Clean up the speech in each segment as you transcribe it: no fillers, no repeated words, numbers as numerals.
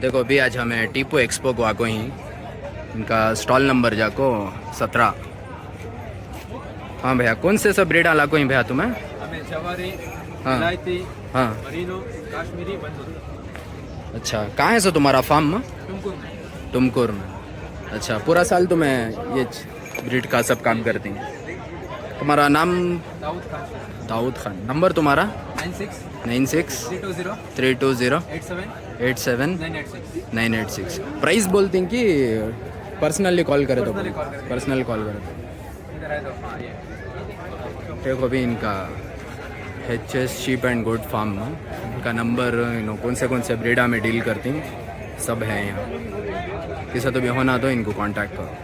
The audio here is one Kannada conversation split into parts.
देखो अभी आज हमें टीपू एक्सपो को आको ही इनका स्टॉल नंबर जाको 17। हाँ भैया, कौन से सब ब्रीड लाको ही भैया तुम्हें? हमें जवारी, हाँ इलायती, हाँ। मरीनो, काश्मीरी, बंदूक। अच्छा, कहाँ है सो तुम्हारा फार्म में? तुमको में। तुमकुर में। अच्छा, पूरा साल तुम्हें ये ब्रीड का सब काम करती हैं? तुम्हारा नाम? दाऊद खान। दाऊद खान। नंबर तुम्हारा? 96 96 320 320 87 87 986। 986। प्राइस बोलती हैं कि पर्सनली कॉल करे तो? Personally call करे। पर्सनल कॉल करे तो। इधर है तो हाँ ये। देखो अभी इनका HS sheep and goat farm में इनका नंबर कौन से ब्रीडा में डील करती हैं सब है यहाँ। किसी तो भी होना तो इनको कांटेक्ट करो।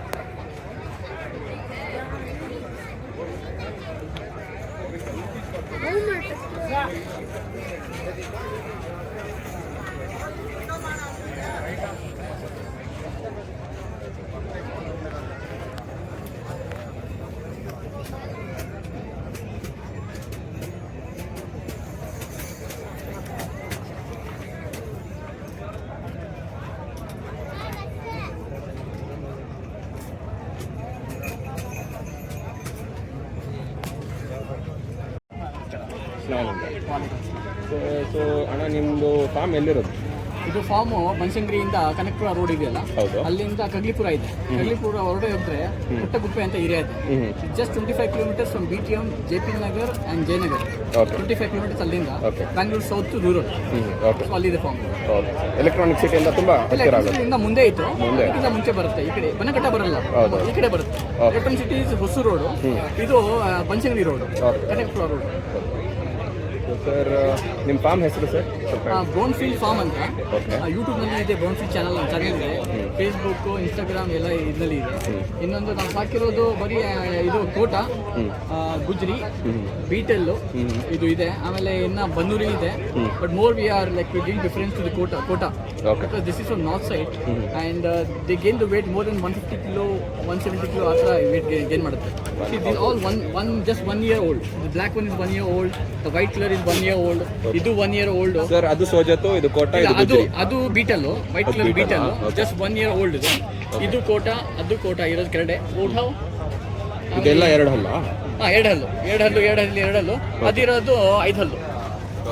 ಸೊ ಅಣ್ಣ ನಿಮ್ಮದು ಫಾರ್ಮ್ ಎಲ್ಲಿರೋದು? ಇದು ಫಾರ್ಮು ಬನಶಂಕರಿಯಿಂದ ಕನಕಪುರ ರೋಡ್ ಇದೆಯಲ್ಲ, ಹೌದು. ಅಲ್ಲಿಂದ ಕಗ್ಲಿಪುರ ಇದೆ. ಕಗ್ಲಿಪುರ ಹೊರಡೆ ಹೋದ್ರೆ ಪುಟ್ಟಗುಪ್ಪೆ ಅಂತ ಏರಿಯಾ ಇದೆ. Just 25 kilometres from BTM, JP Nagar and Jayanagar. Okay. 25 kilometres ಅಲ್ಲಿಂದ Okay. Bangalore south rural. Okay. So ಅಲ್ಲಿದೆ ಫಾರ್ಮ್. ಓಕೆ. ಎಲೆಕ್ಟ್ರಾನಿಕ್ ಸಿಟಿಯಿಂದ ತುಂಬ ಹತ್ತಿರ ಆಗುತ್ತೆ. ಇಂದ ಮುಂದೆ ಇತ್ತು, ಮುಂದೆ. ಇದಕ್ಕಿಂತ ಮುಂಚೆ ಬರುತ್ತೆ. ಈ ಕಡೆ ಬನಘಟ್ಟ ಬರಲ್ಲ, ಹೌದು. ಈ ಕಡೆ ಬರುತ್ತೆ. Okay. ಎಲೆಕ್ಟ್ರಾನಿಕ್ ಸಿಟಿ ಹೊಸೂರು ರೋಡು, ಇದು Banashankari road, Okay. Kanakapura road. Sir ನಿಮ್ಮ ಫಾರ್ಮ್ ಹೆಸರು ಸರ್? ಸ್ವಲ್ಪ ಬ್ರೌನ್ ಫೀಲ್ಡ್ ಫಾರ್ಮ್ ಅಂತ Okay. ಯೂಟ್ಯೂಬ್ನಲ್ಲಿ ಇದೆ. ಬ್ರೌನ್ ಫೀಲ್ಡ್ ಚಾನಲ್ ಇದೆ, ಫೇಸ್ಬುಕ್, ಇನ್ಸ್ಟಾಗ್ರಾಮ್ ಎಲ್ಲ ಇದರಲ್ಲಿ ಇದೆ. ಇನ್ನೊಂದು ನಾವು ಸಾಕಿರೋದು ಬರೀ ಇದು ಕೋಟ, ಗುಜ್ರಿ, ಬೀಟೆಲ್ಲು ಇದು ಇದೆ. ಆಮೇಲೆ ಇನ್ನ ಬನ್ನೂರಿ ಇದೆ. But more we are like giving difference to the ಕೋಟ. Okay. Because this is from north side and they gain the weight more than 150 kilo 170 kilo ಆ ಥರ ವೇಟ್ ಗೇನ್ ಮಾಡುತ್ತೆ. This all just 1 year old. The black one is 1 year old, the white colour is 1 year old, ಇದು 1 year old. ಸರ್ ಅದು ಸೋಜತ್ತು, ಇದು ಕೋಟ, ಇದು ಅದು ಗುಜ್ರಿ. ಅದು beetle, white colour Beetal, beetle, okay. Just 1 year old ಇದು. ಇದು ಕೋಟ, ಅದು ಕೋಟ ಇರೋದು ಕೆರಡೆ. ಊಟ ಇದೆಲ್ಲ ಎರಡು ಹಲ್ಲ? ಹಾಂ, ಎರಡು ಹಲ್ಲು. ಅದಿರೋದು 5 ಹಲ್ಲು.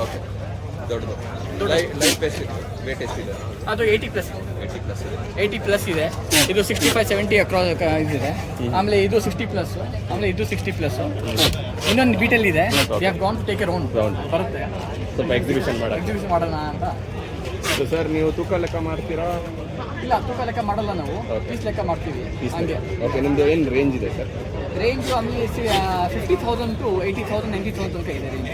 ಓಕೆ. ದೊಡ್ಡದು. ಲೈಫ್ ವೇಟ್ ಎಷ್ಟಿದೆ? ಅದು 80 ಪ್ಲಸ್. 80 ಪ್ಲಸ್ ಇದೆ. 80 ಪ್ಲಸ್ ಇದೆ. ಇದು 65-70 ಅಕ್ರಾಸ್ ಇದಿದೆ. ಆಮೇಲೆ ಇದು 60 ಪ್ಲಸ್, ಆಮೇಲೆ ಇದು 60 ಪ್ಲಸ್. ಇನ್ನೊಂದು ಬೀಟಲ್ ಇದೆ. We have gone to take a round. ಬರುತ್ತೆ, ಸ್ವಲ್ಪ ಎಕ್ಸಿಬಿಷನ್ ಮಾಡೋಣ ಅಂತ. ಸೊ ಸರ್ ನೀವು ತೂಕ ಲೆಕ್ಕ ಮಾಡ್ತೀರಾ? ಇಲ್ಲ, ತೂಕ ಲೆಕ್ಕ ಮಾಡಲ್ಲ ನಾವು, ಪೀಸ್ ಲೆಕ್ಕ ಮಾಡ್ತೀವಿ ಹಂಗೆ. ಓಕೆ. ನಿಮ್ಮದು ಏನು ರೇಂಜ್ ಇದೆ ಸರ್? ರೇಂಜ್ ಆಮೇಲೆ 50,000 to 80,000 90,000 ತನಕ ಇದೆ ರೇಂಜ್.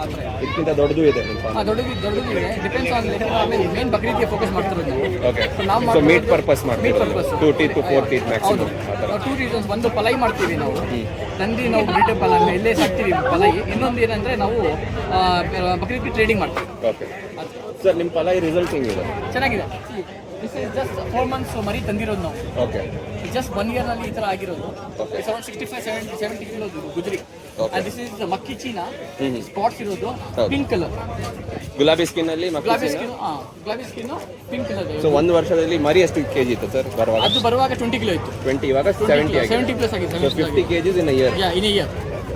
ಆ ಥರ. ಇದಕ್ಕಿಂತ ದೊಡ್ಡದು ಇದೆ ನಿಮ್ಮ ಫಾರ್ಮ್? ದೊಡ್ಡದು ಇದೆ. ಡಿಪೆಂಡ್ಸ್ ಆನ್ ಲೆಕ್ಕ. ಆಮೇಲೆ ಮೇನ್ ಬಕ್ರೀದ್ಗೆ ಫೋಕಸ್ ಮಾಡ್ತಿರೋದು ನಾವು. ಓಕೆ. ನಾವು ಸೊ ಮೀಟ್ ಪರ್ಪಸ್ ಮಾಡ್ತೀವಿ. 2 teeth to 4 teeth ಹೌದು. ಮ್ಯಾಕ್ಸಿಮಮ್ ಆ ಥರ. 2 ರೀಸನ್ಸ್. ಒಂದು ಪಲೈ ಮಾಡ್ತೀವಿ ನಾವು, ನಂದಿ ನಾವು ಬ್ರೀಡ್ ಪಲೈ ಇಲ್ಲೇ ಸಾಕ್ತೀವಿ ಪಲೈ. ಇನ್ನೊಂದು ಏನಂದರೆ ನಾವು ಬಕ್ರೀದ್ಗೆ ಟ್ರೇಡಿಂಗ್ ಮಾಡ್ತೀವಿ. ಓಕೆ. ಸರ್ ನಿಮ್ಮ ಪಲಾಯಿ ರಿಸಲ್ಟ್ ಹೆಂಗಿದೆ? ಚೆನ್ನಾಗಿದೆ. ದಿಸ್ ಇಸ್ ಜಸ್ಟ್ 4 months ಮರಿ ತಂದಿರೋದು ನಾವು. ಓಕೆ. ಜಸ್ಟ್ 1 yearನಲ್ಲಿ ಈ ಥರ ಆಗಿರೋದು. Okay. It's around 65-70 kilo Gujari. Okay. This is Makhi Cheena. Spots ಇರೋದು ಹೌದು. Pink colour. ಗುಲಾಬಿ ಸ್ಕಿನ್ನಲ್ಲಿ ಗುಲಾಬಿ ಸ್ಕಿನ್ ಪಿಂಕ್ ಕಲರ್. ಸೊ ಒಂದು ವರ್ಷದಲ್ಲಿ ಮರಿ ಎಷ್ಟು ಕೆಜಿ ಇತ್ತು ಸರ್ ಬರುವಾಗ? ಅದು ಬರುವಾಗ 20 ಕಿಲೋ ಇತ್ತು. 20, ಇವಾಗ 70 ಆಗಿದೆ. 70 ಪ್ಲಸ್ ಆಗಿದೆ. 50 kgs in a year. Yeah, in a year.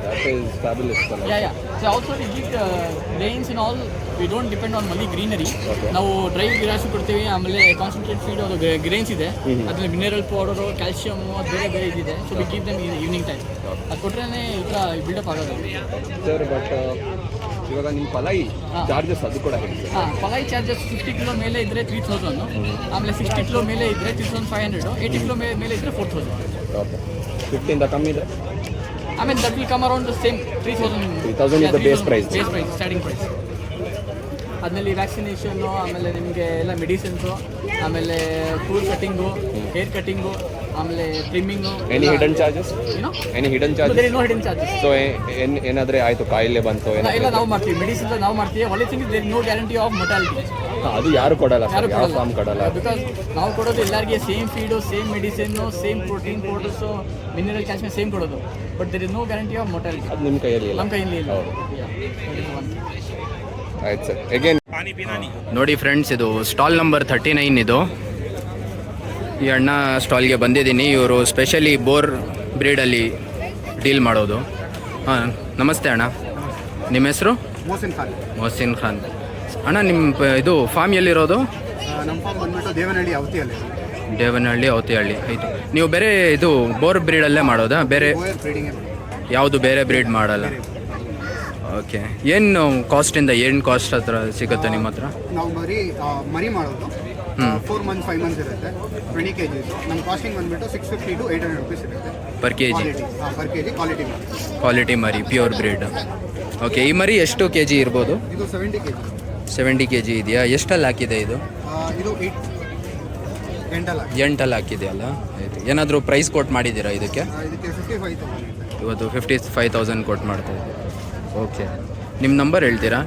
That is fabulous. Yeah. So also we give grains and all. We don't depend on only greenery. Okay. ನಾವು ಡ್ರೈ ಗ್ರಾಸ್ ಕೊಡ್ತೀವಿ. ಆಮೇಲೆ ಕಾನ್ಸಂಟ್ರೇಟ್ ಫೀಡ್ ಅದು ಗ್ರೇನ್ಸ್ ಇದೆ. ಅದ್ರಲ್ಲಿ ಮಿನರಲ್ ಪೌಡರು, ಕ್ಯಾಲ್ಸಿಯಮ್, ಅದು ಬೇರೆ ಇದಿದೆ. So we give them evening time. ಅದು ಕೊಟ್ರೆ ಈ ಥರ ಬಿಲ್ಡಪ್ ಆಗೋದು. ಸರ್ ಬಟ್ ಇವಾಗ ನಿಮ್ಮ ಪಲಾಯಿ ಚಾರ್ಜಸ್ ಅದು ಕೂಡ ಹೇಳಿ? ಪಲೈ ಚಾರ್ಜಸ್ 50 ಕಿಲೋ ಮೇಲೆ ಇದ್ದರೆ 3,000, ಆಮೇಲೆ 60 ಕಿಲೋ ಮೇಲೆ ಇದ್ದರೆ 3,500, 80 ಕಿಲೋ ಮೇಲೆ ಇದ್ದರೆ 4,000. ಓಕೆ. 50 ಕಮ್ಮಿ ಇದೆ? ಆಮೇಲೆ that will come around the same 3,000. 3,000 is the base price. Starting price. ಅದರಲ್ಲಿ ವ್ಯಾಕ್ಸಿನೇಷನ್ನು, ಆಮೇಲೆ ನಿಮಗೆ ಎಲ್ಲ ಮೆಡಿಸಿನ್ಸು, ಆಮೇಲೆ ಕೂಲ್ ಕಟ್ಟಿಂಗು, ಹೇರ್ ಕಟ್ಟಿಂಗು, ಆಮೇಲೆ trimming. Any hidden charges? Any hidden charges? No hidden charges. So ಏನಾದರೆ ಆಯಿತು, ಕಾಯಿಲೆ ಬಂತು ಎಲ್ಲ ನಾವು ಮಾಡ್ತೀವಿ, ಮೆಡಿಸಿನ್ಸ್ ನಾವು ಮಾಡ್ತೀವಿ. ಒಳ್ಳೆ thing there no guarantee of mortality. ಅದು ಯಾರು ಕೊಡಲ್ಲ ಸರ್, ಯಾವ ಫಾರ್ಮ್ ಕೊಡಲ್ಲ. ಬಿಕಾಸ್ ನಾವು ಕೊಡೋದು ಎಲ್ಲರಿಗೆ same feed, same medicine, same protein powders, mineral calcium same ಕೊಡೋದು. But there is no guarantee of mortality. ಅದು ನಿಮ್ಮ ಕೈಯಲ್ಲಿ ಇಲ್ಲ. ನಮ್ಮ ಕೈಯಲ್ಲಿ ಇಲ್ಲ. ಹೌದು. ಆಯ್ತು ಸರ್ ಅಗೇನ್ ನೋಡಿ ಫ್ರೆಂಡ್ಸ್, ಇದು ಸ್ಟಾಲ್ ನಂಬರ್ 39 ಇದು. ಈ ಅಣ್ಣ ಸ್ಟಾಲ್ಗೆ ಬಂದಿದ್ದೀನಿ. ಇವರು ಸ್ಪೆಷಲಿ ಬೋರ್ ಬ್ರೀಡಲ್ಲಿ ಡೀಲ್ ಮಾಡೋದು. ಹಾಂ, ನಮಸ್ತೆ ಅಣ್ಣ. ನಿಮ್ಮ ಹೆಸರು? ಮೊಹಸಿನ್ ಖಾನ್. ಅಣ್ಣ, ನಿಮ್ಮ ಇದು ಫಾರ್ಮ್ ಎಲ್ಲಿರೋದು? ನಮ್ಮ ಫಾರ್ಮ್ ಬಂದ್ಬಿಟ್ಟು ದೇವನಹಳ್ಳಿ ಅವತಿಯಲ್ಲಿ. ದೇವನಹಳ್ಳಿ ಅವತಿಹಳ್ಳಿ. ಆಯಿತು. ನೀವು ಬೇರೆ ಇದು ಬೋರ್ ಬ್ರೀಡಲ್ಲೇ ಮಾಡೋದಾ? ಬೇರೆ ಯಾವುದು ಬೇರೆ ಬ್ರೀಡ್ ಮಾಡಲ್ಲ? ಓಕೆ. ಏನು ಕಾಸ್ಟಿಂದ ಏನು ಕಾಸ್ಟ್ ಹತ್ರ ಸಿಗುತ್ತೆ ನಿಮ್ಮ ಹತ್ರ? ನಾವು ಮರಿ ಮಾಡೋದು 4 ಮಂತ್ಸ್ 5 ಮಂತ್ಸ್ ಇರುತ್ತೆ. 20 kg. ನಮ್ಮ ಕಾಸ್ಟಿಂಗ್ ಬಂದ್ಬಿಟ್ಟು 650 to 800 rupees ಇರುತ್ತೆ per K G. Per K G quality ಮರಿ, ಪ್ಯೂರ್ ಬ್ರೀಡ್. ಓಕೆ. ಈ ಮರಿ ಎಷ್ಟು ಕೆ ಜಿ ಇರ್ಬೋದು? ಇದು 70 kg. 70 ಕೆ ಜಿ ಇದೆಯಾ? ಎಷ್ಟಲ್ಲಿ ಹಾಕಿದೆ ಇದು? ಇದು 8 ಹಾಕಿದೆ ಅಲ್ಲ? ಆಯಿತು. ಏನಾದರೂ ಪ್ರೈಸ್ ಕೊಟ್ಟು ಮಾಡಿದ್ದೀರಾ ಇದಕ್ಕೆ? ಇದಕ್ಕೆ 55,000. ಇವತ್ತು 55,000 ಕೊಟ್ಟು ಮಾಡ್ತಾ ಇದ್ದೀವಿ. ಓಕೆ. ನಿಮ್ಮ ನಂಬರ್ ಹೇಳ್ತೀರಾ?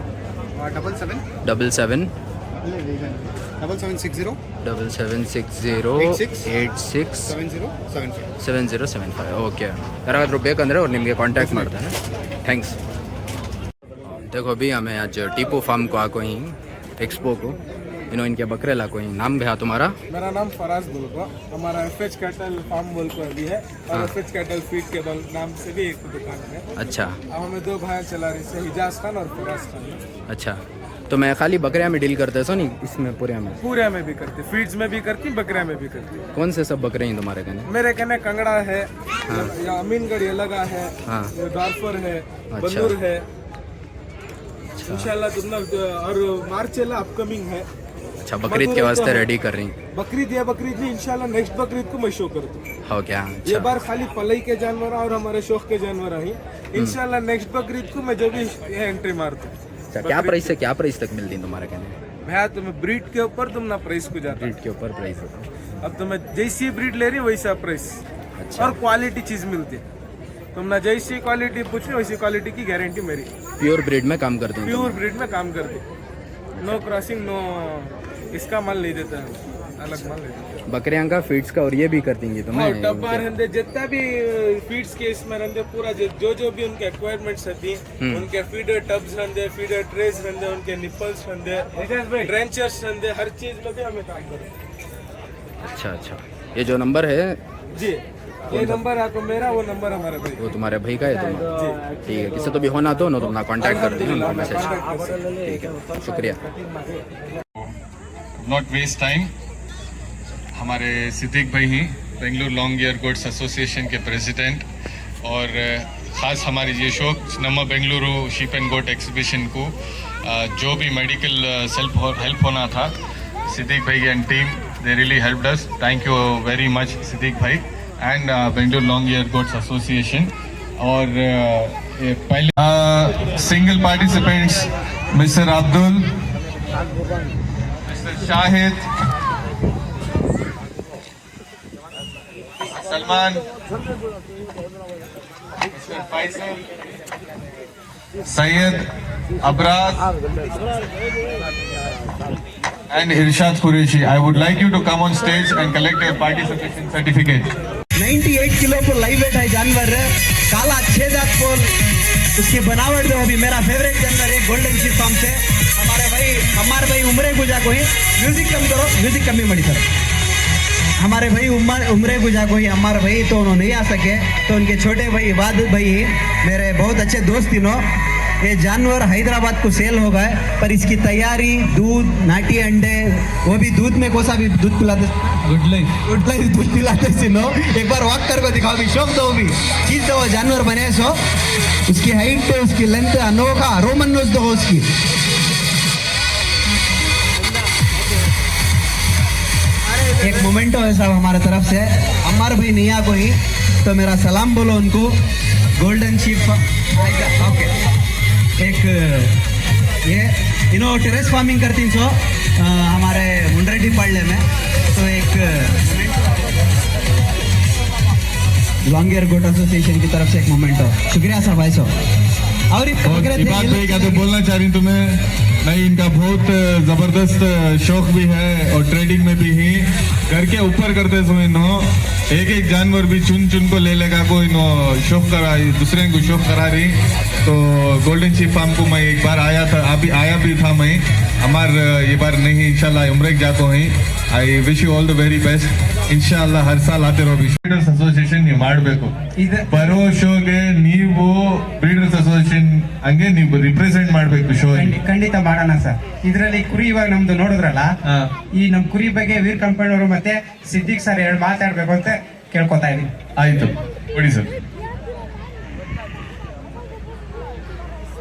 77 7760 86 7075. ಓಕೆ. ಯಾರಾದರೂ ಬೇಕಂದರೆ ಅವ್ರು ನಿಮಗೆ ಕಾಂಟ್ಯಾಕ್ಟ್ ಮಾಡ್ತಾರೆ. थैंक्स. देखो अभी हमें आज टीपू फार्म को आको ही एक्सपो को इनके बकरे लाको ही. नाम भैया तुम्हारा? मेरा नाम फराज बोलको. हमारा एफएच कैटल फार्म बोल को अभी है और एफएच कैटल फीड के नाम से भी एक दुकान है. अच्छा. अब हमें 2 भाई चला रहे हैं, हिजाज खान और फराज खान. अच्छा. तो मैं खाली बकरिया में डील करते सो नहीं, इसमें पूरे में भी करती, फीड्स में भी करती, बकरिया में भी करती. कौन से सब बकरे हैं तुम्हारे कहने? मेरे कहने कंगड़ा है, या अमीनगढ़ ये लगा है, दारफर है, बंदूर है. इंशाल्लाह तुमने और मार्चेला अपकमिंग है. अच्छा. बकरीद के वास्ते रेडी कर रही? बकरीद नहीं, इंशाल्लाह नेक्स्ट बकरीद को मैं शो कर दूँ. हो क्या? अच्छा. ये बार खाली पलई के जानवर और हमारे शौक के जानवर ही. इंशाल्लाह नेक्स्ट बकरीद को मैं जो भी एंट्री मार दूँ. क्या प्राइस तक मिलती है तुम्हारे कहने? भैया तुम्हें ब्रीड के ऊपर तुम ना प्राइस को जाता. ब्रीड के ऊपर प्राइस होता. अब तुम्हें जैसी ब्रीड ले रही वैसा प्राइस. अच्छा. और क्वालिटी चीज मिलती है. तुम ना जैसी क्वालिटी पूछ रहे वैसी क्वालिटी की गारंटी मेरी. प्योर ब्रीड में काम करती हूँ. प्योर ब्रीड में काम करती. नो क्रॉसिंग, नो इसका माल नहीं देता है, अलग माल लेते हैं. बकरियां का फीड्स का और ये भी करती हैं तुम्हें? डब्बा रहते जितना भी फीड्स के इसमें रहते पूरा जो भी उनके रिक्वायरमेंट्स रहती हैं, उनके फीडर टब्स रहते, फीडर ट्रेस रहते, उनके निपल्स रहते, ड्रेंचर्स रहते, हर चीज में भी हमें काम करते. अच्छा. ये जो नंबर है जी, ये नंबर आपको मेरा, वो नंबर हमारे भाई. वो तुम्हारे भाई का है? तुम्हारा? ठीक है. किसी तो भी होना तो ना तुम कांटेक्ट कर देना मैसेज. ठीक है, शुक्रिया. Not waste time. हमारे सिद्दीक भाई ही Bengaluru Long Year Goats Association के प्रेसिडेंट और ख़ास हमारी ये शौक Namma Bengaluru sheep and goat exhibition को जो भी मेडिकल हेल्प होना था, सिद्दीक भाई and team they really helped us. Thank you very much Siddiq भाई and Bengaluru Long Year Goats Association. और पहले single participants mister Abdul, mister Shahid, Salman, mister Faisal, Syed, Abrar and Irshad Qureshi. I would like you to come on stage and collect your participation certificate. 98 kilo पर लाइव वेट है जानवर, काला 6 दांत पोल, उसकी बनावट जो अभी मेरा फेवरेट जानवर है गोल्डन शीप फार्म से. हमारे भाई उमरे गुजा को ही म्यूजिक कम करो, म्यूजिक कमी मड़ी सर. हमारे भाई उमरे गुजा को ही हमारे भाई तो उन्होंने नहीं आ सके, तो उनके छोटे भाई इबादत भाई मेरे बहुत अच्छे दोस्त तीनों. ये जानवर हैदराबाद को सेल हो गए, पर इसकी तैयारी दूध, नाटी अंडे, वो भी दूध में कोसा भी दूध पिलाते, गुड लाइफ दूध पिलाते सिनो. एक बार वॉक कर को दिखाओ भी, शौक दो भी चीज दो. जानवर बने सो उसकी हाइट, उसकी लेंथ अनोखा, रोमन नोज दो उसकी. एक मोमेंटो है साहब हमारे तरफ से अमर भाई निया को ही, तो मेरा सलाम बोलो उनको. Golden sheep okay. एक ये इनो टेरेस फार्मिंग करती सो हमारे मुंडरेड्डी पाड़े में, तो एक लॉन्ग ईयर गोट एसोसिएशन की तरफ से एक मोमेंट हो. शुक्रिया सर भाई साहब. और बात भाई क्या तो बोलना चाह रही तुम्हें नहीं, इनका बहुत जबरदस्त शौक भी है और ट्रेडिंग में भी ही. घर के ऊपर करते समय नो एक एक जानवर भी चुन चुन को ले लेगा कोई नो शौक करा दूसरे को शौक करा रही तो गोल्डन शीप फार्म को मैं एक बार आया था अभी आया भी था मैं हमार ये बार नहीं इंशाल्लाह उम्र जाता हूँ I wish you all the very best इंशाल्लाह हर साल आते रहो ಬ್ರೀಡರ್ಸ್ ಅಸೋಸಿಯೇಷನ್ ನೀವು ಮಾಡಬೇಕು ಬರೋ ಶೋಗೆ ನೀವು ಬ್ರೀಡರ್ಸ್ ಅಸೋಸಿಯೇಷನ್ ಹಂಗೆ ನೀವು ರಿಪ್ರೆಸೆಂಟ್ ಮಾಡಬೇಕು ಶೋ ಖಂಡಿತ ಮಾಡೋಣ ಸರ್. ಇದರಲ್ಲಿ ಕುರಿ ಇವಾಗ ನಮ್ದು ನೋಡಿದ್ರಲ್ಲ, ಈ ನಮ್ ಕುರಿ ಬಗ್ಗೆ ವೀರ್ ಕಂಪಣ್ಣವರು ಮತ್ತೆ ಸಿದ್ದಿಕ್ ಸರ್ ಎರಡು ಮಾತಾಡ್ಬೇಕು ಅಂತ ಕೇಳ್ಕೊತಾ ಇದೀನಿ. ಆಯ್ತು ಕೊಡಿ ಸರ್.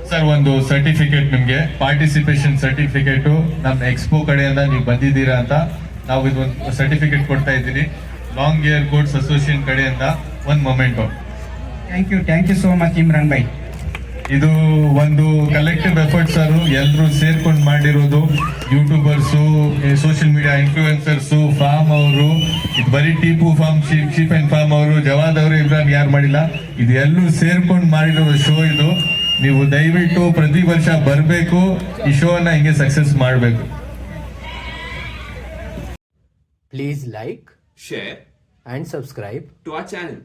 ಸರ್ ಒಂದು ಸರ್ಟಿಫಿಕೇಟ್ ನಿಮ್ಗೆ ಪಾರ್ಟಿಸಿಪೇಷನ್ ಸರ್ಟಿಫಿಕೇಟ್ ನಮ್ಮ ಎಕ್ಸ್ಪೋ ಕಡೆಯಿಂದ ನೀವು ಬಂದಿದ್ದೀರಾ ಅಂತ ನಾವು ಇದೊಂದು ಸರ್ಟಿಫಿಕೇಟ್ ಕೊಡ್ತಾ ಇದ್ದೀನಿ ಲಾಂಗ್ ಇಯರ್ ಗೋಟ್ಸ್ ಅಸೋಸಿಯೇಷನ್ ಕಡೆಯಿಂದ. ಒಂದು moment. Thank you so much Imran bhai. ಇದು ಒಂದು ಕಲೆಕ್ಟಿವ್ ಎಫರ್ಟ್ ಸರ್, ಎಲ್ಲರೂ ಸೇರ್ಕೊಂಡು ಮಾಡಿರೋದು. Youtubers, social media influencers, farm ಅವರು, ಇದು ಬರೀ Tipu farm, sheep and farm ಅವರು, ಜವಾದ್ ಅವರು, ಇಬ್ರಾನ್ ಯಾರು ಮಾಡಿಲ್ಲ, ಇದು ಎಲ್ಲರೂ ಸೇರ್ಕೊಂಡು ಮಾಡಿರೋ ಶೋ ಇದು. ನೀವು ದಯವಿಟ್ಟು ಪ್ರತಿ ವರ್ಷ ಬರಬೇಕು, ಈ ಶೋನ ಹಿಂಗೆ ಸಕ್ಸಸ್ ಮಾಡಬೇಕು. Please like, share and subscribe to our channel.